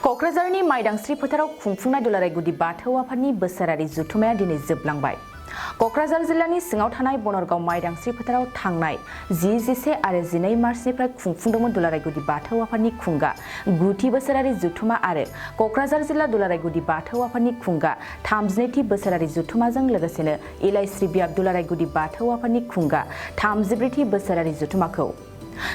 क'क्राझारनि माइदांस्रि फोथाराव खुंफुंनाय दुलाराय गुदि बाथौ आफादनि बोसोरारि जथुमाया दिनै जोबलांबाय। क'क्राझार जिल्लानि सिङाव थानाय बनरगाव माइदांस्रि फोथाराव थांनाय 10, 11 आरो 12 मार्चनिफ्राय खुंफुंदोंमोन दुलाराय गुदि बाथौ आफादनि खुंगा 9थि बोसोरारि जथुमा आरो क'क्राझार जिल्ला दुलाराय गुदि बाथौ आफादनि खुंगा 32थि बोसोरारि जथुमाजों लोगोसेनो इलाइस्रि बियाब दुलाराय गुदि बाथौ आफादनि खुंगा 34थि बोसोरारि जथुमाखौ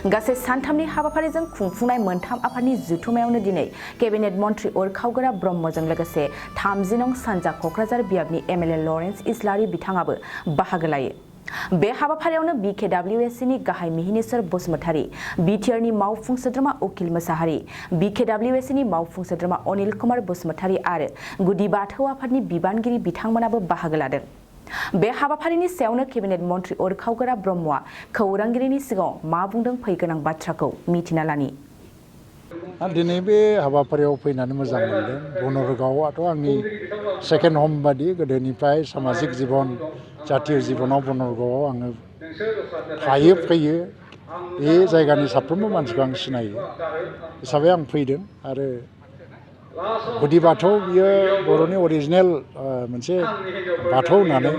गासै सानथामनि हाबाफारिजों खुंफुंनाय मोनथाम आफादनि जथुमायावनो दिनै केबिनेट मन्थ्रि अरखावगोरा ब्रह्मजों लोगोसे 30 नं सानजा क'क्राझार बियाबनि एमएलए लरेन्स इस्लारि बिथाङाबो बाहागो लायो। बे हाबाफारियावनो BKWSनि गाहाय मिहिनेश्वर बसुमतारी, BTRनि मावफुं सोद्रोमा उकिल मोसाहारि, BKWSनि मावफुं सोद्रोमा अनिल कुमार बसुमतारी आरो गुदि बाथौ आफादनि बिबानगिरि बिथांमोनाबो बाहागो लादों। बे हाबाफारिनि सायावनो केबिनेट मन्थ्रि अरखावगोरा ब्रह्मआ खौरांगिरिनि सिगाङाव मा बुंदों फैगोनां बाथ्राखौ मिथिना लानि। दिनै बे हाबाफारियाव फैनानै मोजां मोनदों। बनरगावआथ' आंनि सेकेन्ड हम बादि गोदोनिफ्राय सामाजिक जिबन जातीय जिबनाव बनरगावआव आङो फैयो। बे जायगानि साफ्रोमबो मानसिखौ आं सिनायो हिसाबै आं फैदों आरो गुदि बाथौ बियो बर'नि अरिजिनेल मोनसे बाथौ होननानै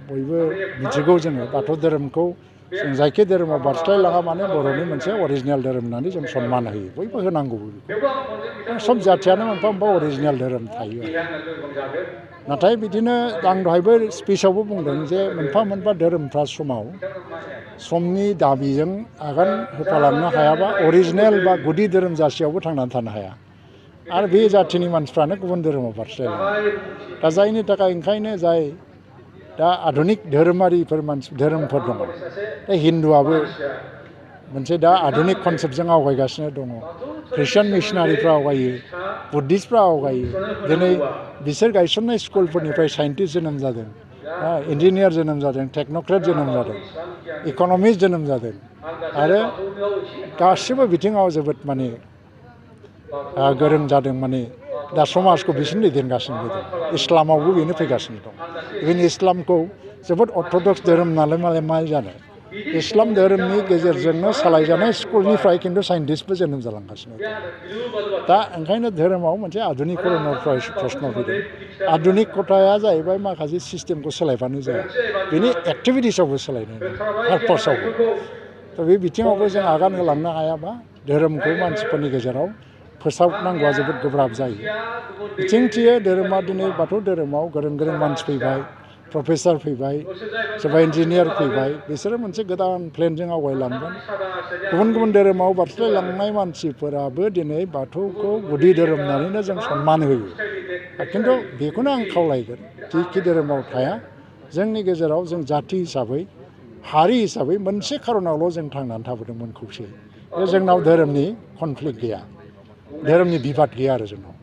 बयबो मिथिगौ। जोङो बाथौ धोरोमखौ जों जायखि धोरोमाव बारस्लायलाङा माने बर'नि मोनसे अरिजिनेल धोरोम होननानै जों सन्मान होयो, बयबो होनांगौबो। बेखौ सब जाथियानो मोनफा मोनफा अरिजिनेल धोरोम थायो। नाथाय बिदिनो आं दहायबो स्पिचआवबो बुंदों जे मोनफा मोनफा धोरोमफ्रा समाव समनि दाबिजों आगान होफालांनो हायाबा अरिजिनेल बा गुदि धोरोम जासेयावबो थांनानै थानो हाया आरो बे जाथिनि मानसिफ्रानो गुबुन धोरोमाव बारस्लायलाङो। दा जायनि थाखाय ओंखायनो जाय दा आधुनिक धोरोमारिफोर धोरोमफोर दङ, दा हिन्दुआबो मोनसे दा आधुनिक कनसेप्टजों आवगायगासिनो दङ, ख्रिस्टान मिसनारिफ्रा आवगायो, बुद्धिस्टफ्रा आवगायो। दिनै बिसोर गायसननाय स्कुलफोरनिफ्राय साइन्टिस्ट जोनोम जादों, इन्जिनियार जोनोम जादों, टेक्न'क्रेट जोनोम जादों, इक'नमिस्ट जोनोम जादों आरो गासिबो बिथिङाव जोबोद माने गोरों जादों। माने दा समाजखौ बिसोरनो दैदेनगासिनो दं। इस्लामावबो बेनो फैगासिनो दं। इभेन इस्लामखौ जोबोद अर्थ'डक्स धोरोम नालाय मा जानो, इस्लाम धोरोमनि गेजेरजोंनो सालायजानाय स्कुलनिफ्राय खिन्थु साइन्टिस्टबो जोनोम जालांगासिनो दं। दा ओंखायनो धोरोमाव मोनसे आधुनिकरनर प्रश्न फैदों। आधुनिकताया जाहैबाय माखासे सिस्टेमखौ सोलायबानो जाया, बेनि एक्टिभिटिसावबो सोलायनो पारपसावबो। दा बे बिथिङावबो जों आगान होलांनो हायाबा धोरोमखौ मानसिफोरनि गेजेराव फोसाबनांगौआ जोबोद गोब्राब जायो। बिथिंथियो धोरोमा दिनै बाथौ धोरोमाव गोरों गोरों मानसि फैबाय, प्रफेसार फैबाय, सोरबा इन्जिनियार फैबाय, बिसोरो मोनसे गोदान प्लेनजों आवगायलांगोन। गुबुन गुबुन धोरोमाव बारस्लायलांनाय मानसिफोराबो दिनै बाथौखौ गुदि धोरोम होननानैनो जों सन्मान होयो। खिन्थु बेखौनो आं खावलायगोन, जेखि धोरोमाव थाया जोंनि गेजेराव जों जाथि हिसाबै, हारि हिसाबै मोनसे खार'नावल' जों थांनानै थाबोदोंमोन खौसेयै। जोंनाव धोरोमनि कनफ्लिक्ट गैया, धोरोमनि बिबाद गैया आरो जोंनाव।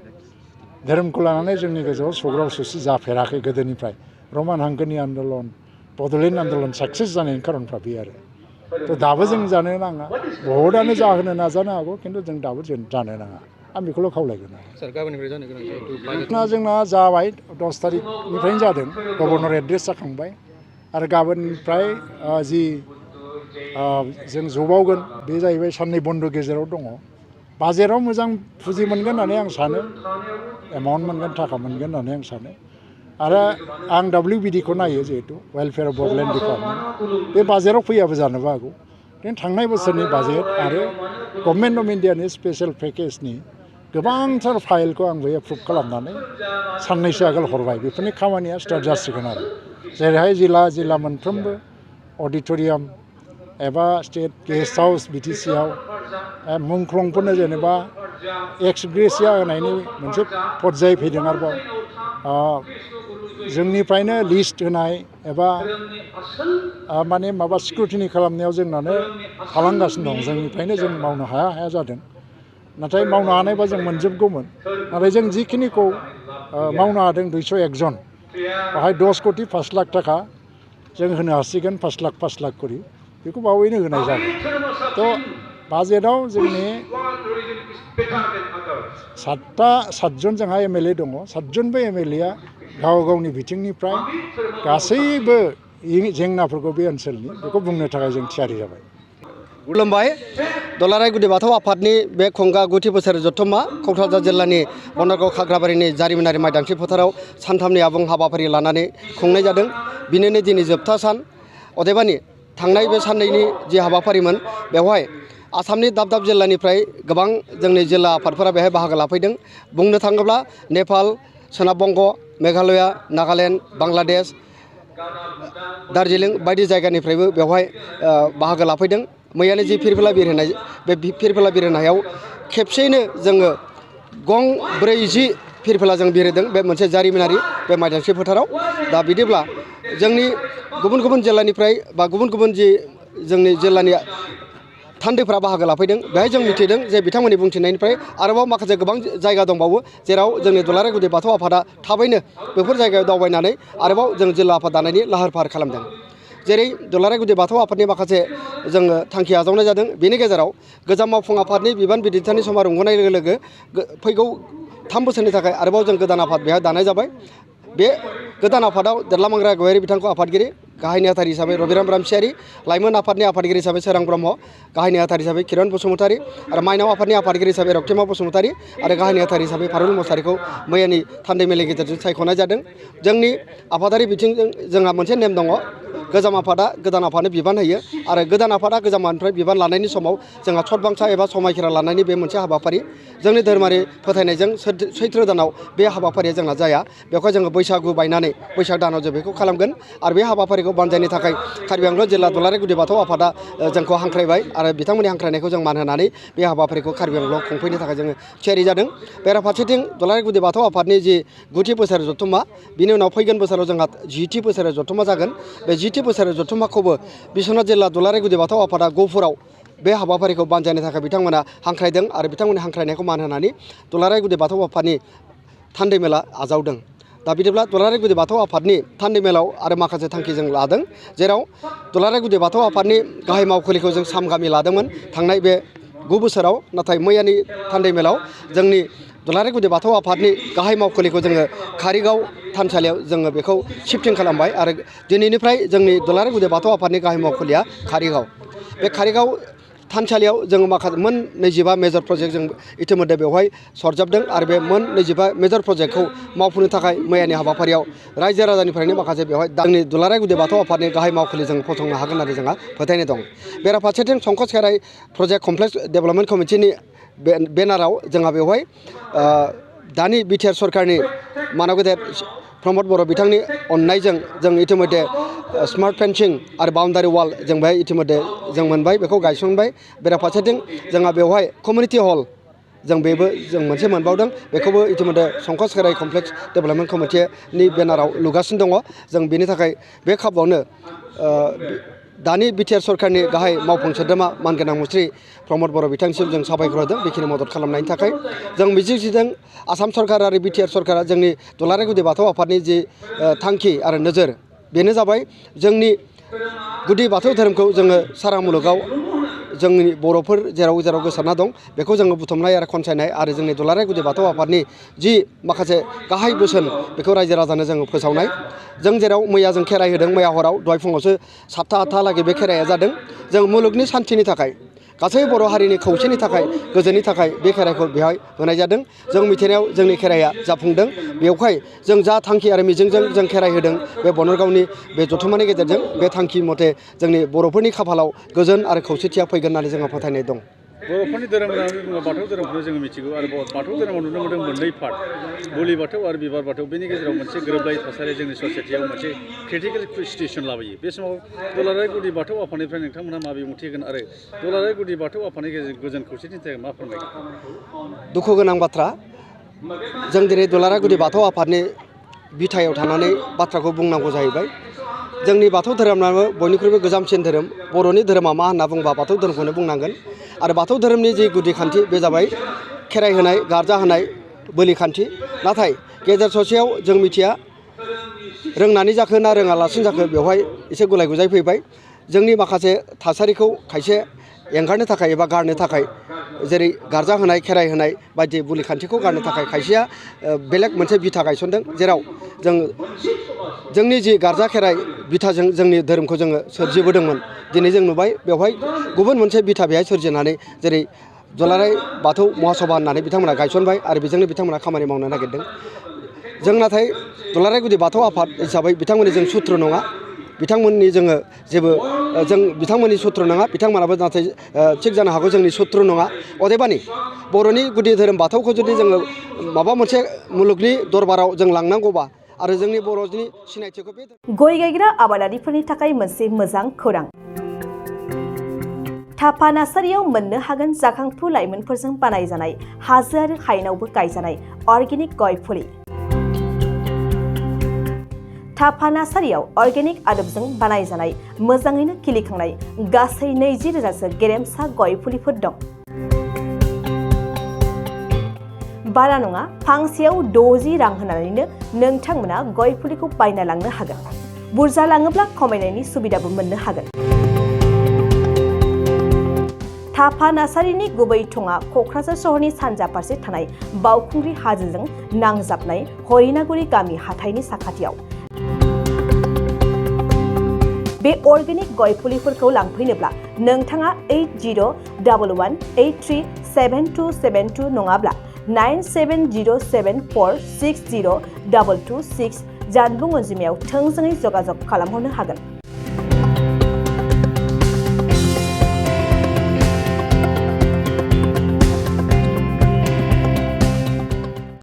धोरोमखौ लानानै जोंनि गेजेराव सौग्राव सौसि जाफेराखै गोदोनिफ्राय। रमान हांखोनि आन्दलन, बड'लेण्ड आन्दलन साक्सेस जानायनि खारनफ्रा बे आरो। थ' दाबो जों जानो नाङा, बहुतआनो जाहोनो नाजानो हागौ, खिन्थु जों दाबो जानो नाङा। आं बेखौल' खावलायगोन आरो। जोंना जाबाय 10 तारिखनिफ्रायनो जादों, गभर्नर एड्रेस जाखांबाय आरो गाबोननिफ्राय जि जों जबावगोन बे जाहैबाय साननै बन्द' गेजेराव दङ। बाजेटआव मोजां पुजि मोनगोन होननानै आं सानो, एमाउन्ट मोनगोन, थाखा मोनगोन होननानै आं सानो। आरो आं WBDखौ नायो, जिहेतु वेलफेयार अफ बड'लेण्ड डिपार्टमेन्ट, बे बाजेटआव फैयाबो जानोबो हागौ। थांनाय बोसोरनि बाजेट आरो गभर्नमेन्ट अफ इन्डियानि स्पेसियेल पेकेजनि गोबांथार फाइलखौ आंबो एप्रुभ खालामनानै साननैसो आगोल हरबाय। बेफोरनि खामानिया स्टार्ट जासिगोन आरो। जेरैहाय जिल्ला मोनफ्रोमबो अडिट'रियाम एबा स्टेट गेस्ट हाउस BTCआव मुंख्लंफोरनो जेनेबा एक्स ग्रेसिया होनायनि मोनसे पर्याय फैदों आरोबाव। जोंनिफ्रायनो लिस्ट होनाय एबा माने माबा स्क्रुटिनि खालामनायाव जोंनानो थालांगासिनो दं। जोंनिफ्रायनो जों मावनो हाया जादों। नाथाय मावनो हानायबा जों मोनजोबगौमोन। नाथाय जों जिखिनिखौ मावनो हादों 201 जन, बाहाय 10 कोटि 5 लाख थाखा जों होनो हासिगोन। 5 लाख करि बेखौ बावैनो होनाय जागोन। थ' बाजेटआव जोंनि 7 जन जोंहा MLA दङ। 7 जनबो MLAआ गाव गावनि बिथिंनिफ्राय गासैबो जेंनाफोरखौ बे ओनसोलनि बेखौ बुंनो थाखाय जों थियारि जाबाय। खुलुमबाय। दुलाराय गुदि बाथौ आफादनि बे खुंगा 9थि बोसोर जथुम्मा क'क्राझार जिल्लानि बनरगाव खाग्राबारिनि जारिमिनारि माइदांस्रि फोथाराव सानथामनि आबुं हाबाफारि लानानै खुंनाय जादों। बिनिनो दिनै जोबथा सान। अदेबानि थांनाय बे साननैनि जि हाबाफारिमोन बेवहाय आसामनि दाब दाब जिल्लानिफ्राय गोबां जोंनि जिल्ला आफादफोरा बेहाय बाहागो लाफैदों। बुंनो थाङोब्ला नेपाल, सोनाब बंग, मेघालया, नागालेण्ड, बांलादेश, दार्जिलिं बायदि जायगानिफ्रायबो बेवहाय बाहागो लाफैदों। मैयानि जि फिरफिला बिर होनाय बे फिरफिला बिर होनायाव खेबसेयैनो जोङो गं 40 फिरफिला जों बिरहोदों। बे मोनसे जारिमिनारि बे माइदांस्रि फोथाराव। दा बिदिब्ला जोंनि गुबुन गुबुन जिल्लानिफ्राय बा गुबुन गुबुन जि जोंनि जिल्लानि थान्दैफ्रा बाहागो लाफैदों। बेहाय जों मिथिदों जे बिथांमोननि बुंथिनायनिफ्राय आरोबाव माखासे गोबां जायगा दंबावो जेराव जोंनि दुलाराय गुदि बाथौ आफादा थाबैनो बेफोर जायगायाव दावबायनानै आरोबाव जों जिल्ला आफाद दानायनि लाहार फाहार खालामदों। जेरै दुलाराय गुदि बाथौ आफादनि माखासे जोङो थांखि आजावनाय जादों। बेनि गेजेराव गोजाम मावफुं आफादनि बिबान बिदिन्थिनि समा रंग'नाय लोगो लोगो फैगौ 3 बोसोरनि थाखाय आरोबाव जों गोदान आफाद बेहाय दानाय जाबाय। बे गोदान आफादाव देरलामांग्रा गयारि बिथांखौ आफादगिरि, गाहाय नेहाथारि हिसाबै रबिराम रामसियारि, लाइमोन आफादनि आफादगिरि हिसाबै सोरां ब्रह्म, गाहाय नेहाथारि हिसाबै किरन बसुमतारी आरो माइनाव आफादनि आफादगिरि हिसाबै रक्तिमा बसुमतारी आरो गाहाय नेहाथारि हिसाबै फारुल मुसाहारिखौ मैयानि थान्दै मेलनि गेजेरजों सायख'नाय जादों। जोंनि आफादारि बिथिंजों जोंहा मोनसे नेम दङ। गोजाम आफादा गोदान आफादनो बिबान होयो आरो गोदान आफादा गोजाम आफादनिफ्राय बिबान लानायनि समाव जोंहा सतबांसा एबा समायखिरा लानायनि बे मोनसे हाबाफारि। जोंनि धोरोमारि फोथायनायजों सैथ्र दानाव बे हाबाफारिया जोंना जाया। बेवहाय जोङो बैसागु बायनानै बैसाग दानाव जों बेखौ खालामगोन आरो बे हाबाफारिखौ बानजायनो थाखाय कार्बि आंलं जिल्ला दुलाराय गुदि बाथौ आफादा जोंखौ हांख्रायबाय आरो बिथांमोननि हांख्रायनायखौ जों मान होनानै बे हाबाफारिखौ कार्बि आंलंआव खुंफैनो थाखाय जोङो थियारि जादों। बेराफारसेथिं दुलाराय गुदि बाथौ आफादनि जि 9थि बोसोर जथुम्मा बिनि उनाव फैगोन बोसोराव जोंहा 10थि बोसोर जथुम्मा जागोन। बे 10थि बोसोर जथुम्माखौबो बिश्वनाथ जिल्ला दुलाराय गुदि बाथौ आफादा गहपुराव बे हाबाफारिखौ बानजायनो थाखाय बिथांमोना हांख्रायदों आरो बिथांमोननि हांख्रायनायखौ मान होनानै दुलाराय गुदि बाथौ आफादनि थान्दै मेला आजावदों। दा बिदिब्ला दुलाराय गुदि बाथौ आफादनि थान्दै मेलाव आरो माखासे थांखि जों लादों। जेराव दुलाराय गुदि बाथौ आफादनि गाहाय मावखुलिखौ जों सामगामि लादोंमोन थांनाय बे 9 बोसोराव। नाथाय मैयानि थान्दै मेलाव जोंनि दुलाराय गुदि बाथौ आफादनि गाहाय मावखुलिखौ जोङो कारिगाव थानसालियाव जोङो बेखौ शिफ्टिं खालामबाय आरो दिनैनिफ्राय जोंनि दुलाराय गुदि बाथौ आफादनि गाहाय मावखुलिया कारिगाव। बे कारिगाव थानसालियाव जोङो माखासे मोन 25 मेजर प्रजेक्ट जों इतिमध्य बेवहाय सरजाबदों आरो बे मोन 25 मेजर प्रजेक्टखौ मावफुंनो थाखाय मैयानि हाबाफारियाव रायजो राजानिफ्रायनो माखासे बेवहाय जोंनि दुलाराय गुदि बाथौ आफादनि गाहाय मावखुलि जों फसंनो हागोन होननानै जोंहा फोथायनाय दं। बेराफारसेथिं संकस खेराइ प्रजेक्ट कमप्लेक्स डेभेलपमेन्ट कमिटिनि बेनाराव जोंहा बेवहाय दानि बिटिआर सरकारनि मानब गेदेर प्रमद बर' बिथांनि अननायजों जों इतिमध्य स्मार्ट फेन्सिं आरो बाउन्डारि वाल जों बेहाय इतिमध्य जों मोनबाय, बेखौ गायसनबाय। बेराफारसेथिं जोंहा बेवहाय कमिउनिटि हल जों बेबो जों मोनसे मोनबावदों। बेखौबो इतिमध्य संकस खेराइ कमप्लेक्स डेभेलपमेन्ट कमिटिनि बेनाराव लुगासिनो दङ। जों बेनि थाखाय बे खाबुआवनो दानि बिटिआर सरकारनि गाहाय मावफुं सोद्रोमा मानगोनां मुस्रि प्रमद बर' बिथांनिसिम जों साबायखर होदों बेखिनि मदद खालामनायनि थाखाय। जों मिजिंथिदों आसाम सरकार आरो बिटिआर सरकारा जोंनि दुलाराय गुदि बाथौ आफादनि जि थांखि आरो नोजोर बेनो जाबाय जोंनि गुदि बाथौ धोरोमखौ जोङो सारा मुलुगाव जोंनि बर'फोर जेराव जेराव गोसारना दं बेखौ जोङो बुथुमनाय आरो खनसायनाय आरो जोंनि दुलाराय गुदि बाथौ आफादनि जि माखासे गाहाय बोसोन बेखौ रायजो राजानो जोङो फोसावनाय। जों जेराव मैया जों खेराइ होदों, मैया हराव दहाय फुङावसो 7था 8था लागै बे खेराइया जादों। जों मुलुगनि सान्थिनि थाखाय गासै बर' हारिनि खौसेनि थाखाय गोजोननि थाखाय बे खेराइखौ बेहाय होनाय जादों। जों मिथिनायाव जोंनि खेराइया जाफुंदों। बेवहाय जों जा थांखि आरो मिजिंजों जों खेराइ होदों बे बनरगावनि बे जथुम्मानि गेजेरजों बे थांखि मथे जोंनि बर'फोरनि खाफालाव गोजोन आरो खौसेथिया फैगोन होननानै जोंहा फोथायनाय दं। बर'फोरनि धोरोम होननानै बुङोब्ला बाथौ धोरोमखौनो जोङो मिथिगौ आरो बाथौ धोरोमाव नुनो मोनदों मोननै पार्ट, बोलि बाथौ आरो बिबार बाथौ। बेनि गेजेराव मोनसे गोरोबलायै थासारि जोंनि ससाइटियाव मोनसे क्रिटिकेल सिचुवेसन लाबोयो। बे समाव दुलाराय गुदि बाथौ आफादनिफ्राय नोंथांमोनहा मा बिबुंथि होगोन आरो दुलाराय गुदि बाथौ आफादनि गेजेरजों गोजोन खौसेथिनि थाखाय मा फोरमायगोन? दुखु गोनां बाथ्रा, जों दिनै दुलाराय गुदि बाथौ आफादनि बिथायाव थानानै बाथ्राखौ बुंनांगौ जाहैबाय। जोंनि बाथौ धोरोमाबो बयनिख्रुइबो गोजामसिन धोरोम। बर'नि धोरोमा मा होनना बुंबा बाथौ धोरोमखौनो बुंनांगोन आरो बाथौ धोरोमनि जि गुदि खान्थि बे जाबाय खेराइ होनाय, गारजा होनाय, बोलि खान्थि। नाथाय गेजेर ससेयाव जों मिथिया रोंनानै जाखो ना रोङालासिनो जाखो बेवहाय एसे गुलाय गुजाय फैबाय। जोंनि माखासे थासारिखौ खायसे एंगारनो थाखाय एबा गारनो थाखाय जेरै गारजा होनाय खेराइ होनाय बायदि बुलि खान्थिखौ गारनो थाखाय खायसेया बेलेग मोनसे बिथा गायसनदों जेराव जोंनि जि गारजा खेराइ बिथाजों जोंनि धोरोमखौ जोङो सोरजिबोदोंमोन दिनै जों नुबाय बेवहाय गुबुन मोनसे बिथा बेहाय सोरजिनानै जेरै दुलाराय बाथौ महासभा होननानै बिथांमोना गायसनबाय आरो बेजोंनो बिथांमोना खामानि मावनो नागिरदों जों नाथाय दुलाराय गुदि बाथौ आफाद हिसाबै बिथांमोननि जों सुथ्र नङा बिथांमोननि जोङो जेबो जों बिथांमोननि सुथ्र नङा बिथांमोनाबो नाथाय थिग जानो हागौ जोंनि सुथ्र नङा अदेबानि बर'नि गुदि धोरोम बाथौखौ जुदि जोङो माबा मोनसे मुलुगनि दरबाराव जों लांनांगौबा आरो जोंनि बर'नि सिनायथिखौ बे गय गायग्रा आबादारिफोरनि थाखाय मोनसे मोजां खौरां थापा नार्सारियाव मोननो हागोन जाखांफु लाइमोनफोरजों बानायजानाय हाजो आरो हायेनावबो गायजानाय अर्गेनिक गय फुलि थापा नार्सारियाव अर्गेनिक आदबजों बानायजानाय मोजाङैनो खिलिखांनाय गासै 20,000सो गेरेमसा गय फुलिफोर दं बारा नङा फांसेयाव 60 रां होनानैनो नोंथांमोना गय फुलिखौ बायना लांनो हागोन बुरजा लाङोब्ला खमायनायनि सुबिदाबो मोननो हागोन थापा नार्सारिनि गुबै थङा क'क्राझार सहरनि सानजा फारसे थानाय बावखुंग्रि हाजोजों नांजाबनाय हरिनागुरि गामि हाथाइनि साखाथियाव बे अर्गेनिक गय फुलिफोरखौ लांफैनोब्ला नोंथाङा 8011837272 नङाब्ला 9707460226 जानबुं अनजिमायाव थोंजोङै जगाजग खालामहरनो हागोन